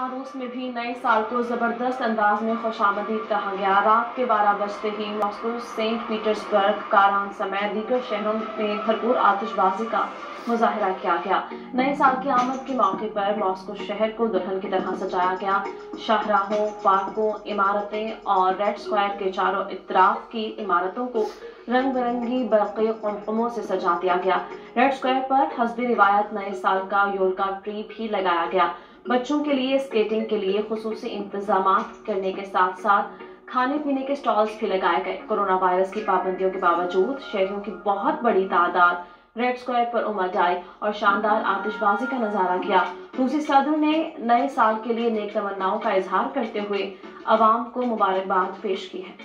जहां रूस में भी नए साल को जबरदस्त अंदाज में खुशामदीद कहा गया। रात के 12 बजते ही मॉस्को, सेंट पीटर्सबर्ग, कारान समेत दीगर शहरों में भरपूर आतिशबाजी का मुजाहरा किया गया। नए साल की आमद के मौके पर मॉस्को शहर को दुल्हन की तरह सजाया गया। शाहराहों, पार्कों, इमारतें और रेड स्क्वायर के चारों इतराफ की इमारतों को रंग बिरंगी बरक़ी कुमकुमों से सजा दिया गया। रेड स्क्वायर पर हस्बी रिवायत नए साल का योलका ट्री भी लगाया गया। बच्चों के लिए स्केटिंग के लिए खुसूसी इंतजाम करने के साथ साथ खाने पीने के स्टॉल्स भी लगाए गए। कोरोना वायरस की पाबंदियों के बावजूद शहरियों की बहुत बड़ी तादाद रेड स्क्वायर पर उमड़ आई और शानदार आतिशबाजी का नजारा किया। रूसी सदर ने नए साल के लिए नेक तमन्नाओं का इजहार करते हुए अवाम को मुबारकबाद पेश की है।